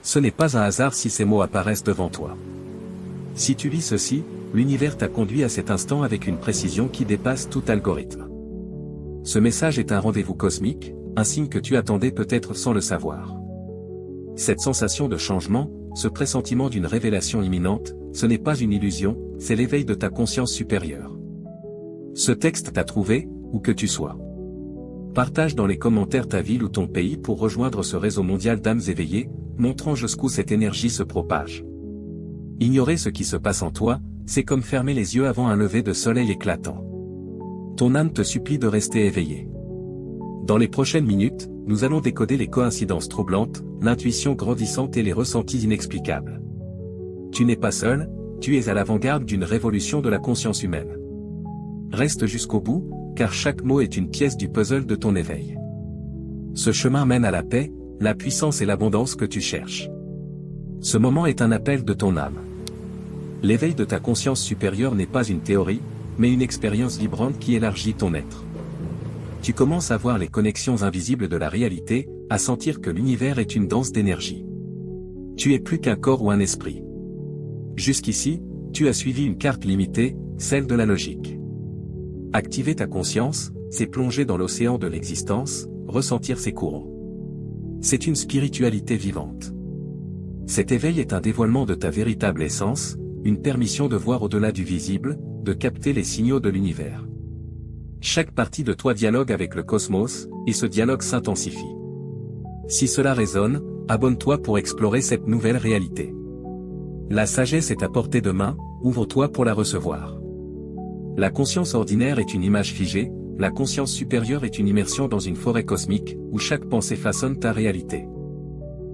Ce n'est pas un hasard si ces mots apparaissent devant toi. Si tu lis ceci, l'univers t'a conduit à cet instant avec une précision qui dépasse tout algorithme. Ce message est un rendez-vous cosmique, un signe que tu attendais peut-être sans le savoir. Cette sensation de changement, ce pressentiment d'une révélation imminente, ce n'est pas une illusion, c'est l'éveil de ta conscience supérieure. Ce texte t'a trouvé, où que tu sois. Partage dans les commentaires ta ville ou ton pays pour rejoindre ce réseau mondial d'âmes éveillées, montrant jusqu'où cette énergie se propage. Ignorer ce qui se passe en toi, c'est comme fermer les yeux avant un lever de soleil éclatant. Ton âme te supplie de rester éveillé. Dans les prochaines minutes, nous allons décoder les coïncidences troublantes, l'intuition grandissante et les ressentis inexplicables. Tu n'es pas seul, tu es à l'avant-garde d'une révolution de la conscience humaine. Reste jusqu'au bout, car chaque mot est une pièce du puzzle de ton éveil. Ce chemin mène à la paix, la puissance et l'abondance que tu cherches. Ce moment est un appel de ton âme. L'éveil de ta conscience supérieure n'est pas une théorie, mais une expérience vibrante qui élargit ton être. Tu commences à voir les connexions invisibles de la réalité, à sentir que l'univers est une danse d'énergie. Tu es plus qu'un corps ou un esprit. Jusqu'ici, tu as suivi une carte limitée, celle de la logique. Activer ta conscience, c'est plonger dans l'océan de l'existence, ressentir ses courants. C'est une spiritualité vivante. Cet éveil est un dévoilement de ta véritable essence, une permission de voir au-delà du visible, de capter les signaux de l'univers. Chaque partie de toi dialogue avec le cosmos, et ce dialogue s'intensifie. Si cela résonne, abonne-toi pour explorer cette nouvelle réalité. La sagesse est à portée de main, ouvre-toi pour la recevoir. La conscience ordinaire est une image figée, la conscience supérieure est une immersion dans une forêt cosmique, où chaque pensée façonne ta réalité.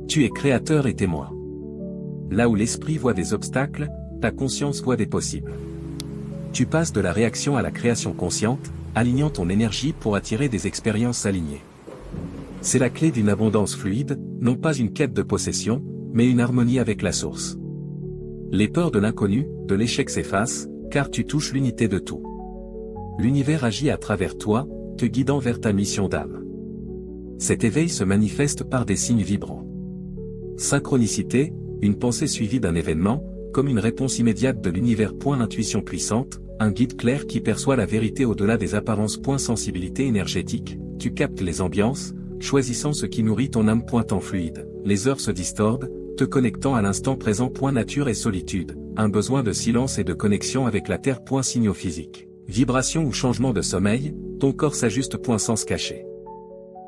Tu es créateur et témoin. Là où l'esprit voit des obstacles, ta conscience voit des possibles. Tu passes de la réaction à la création consciente, alignant ton énergie pour attirer des expériences alignées. C'est la clé d'une abondance fluide, non pas une quête de possession, mais une harmonie avec la source. Les peurs de l'inconnu, de l'échec s'effacent, car tu touches l'unité de tout. L'univers agit à travers toi, te guidant vers ta mission d'âme. Cet éveil se manifeste par des signes vibrants. Synchronicité, une pensée suivie d'un événement, comme une réponse immédiate de l'univers. Intuition puissante, un guide clair qui perçoit la vérité au-delà des apparences. Sensibilité énergétique, tu captes les ambiances, choisissant ce qui nourrit ton âme. Temps fluide, les heures se distordent, te connectant à l'instant présent. Nature et solitude, un besoin de silence et de connexion avec la terre. Signaux physiques, vibration ou changement de sommeil, ton corps s'ajuste. Sens caché.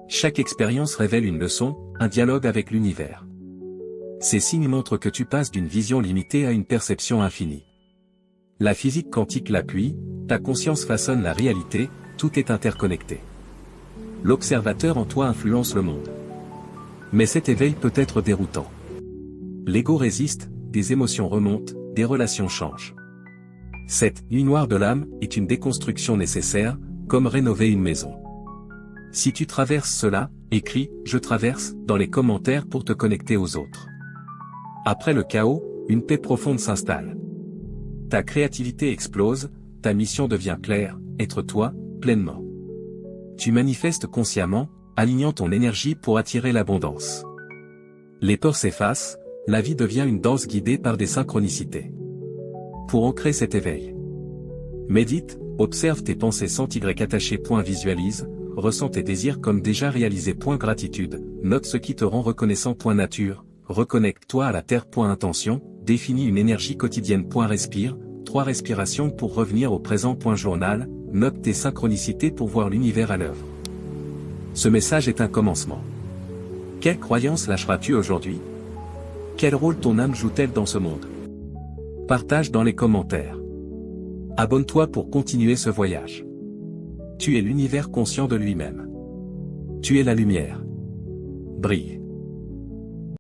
Chaque expérience révèle une leçon, un dialogue avec l'univers. Ces signes montrent que tu passes d'une vision limitée à une perception infinie. La physique quantique l'appuie, ta conscience façonne la réalité, tout est interconnecté. L'observateur en toi influence le monde. Mais cet éveil peut être déroutant. L'ego résiste, des émotions remontent, des relations changent. Cette nuit noire de l'âme est une déconstruction nécessaire, comme rénover une maison. Si tu traverses cela, écris « Je traverse » dans les commentaires pour te connecter aux autres. Après le chaos, une paix profonde s'installe. Ta créativité explose, ta mission devient claire, être toi, pleinement. Tu manifestes consciemment, alignant ton énergie pour attirer l'abondance. Les peurs s'effacent, la vie devient une danse guidée par des synchronicités. Pour ancrer cet éveil, médite, observe tes pensées sans y attaché. Visualise, ressens tes désirs comme déjà réalisés. Gratitude, note ce qui te rend reconnaissant. Nature, reconnecte-toi à la terre. Intention, définis une énergie quotidienne. Respire, 3 respirations pour revenir au présent. Journal, note tes synchronicités pour voir l'univers à l'œuvre. Ce message est un commencement. Quelle croyance lâcheras-tu aujourd'hui? Quel rôle ton âme joue-t-elle dans ce monde? Partage dans les commentaires. Abonne-toi pour continuer ce voyage. Tu es l'univers conscient de lui-même. Tu es la lumière. Brille.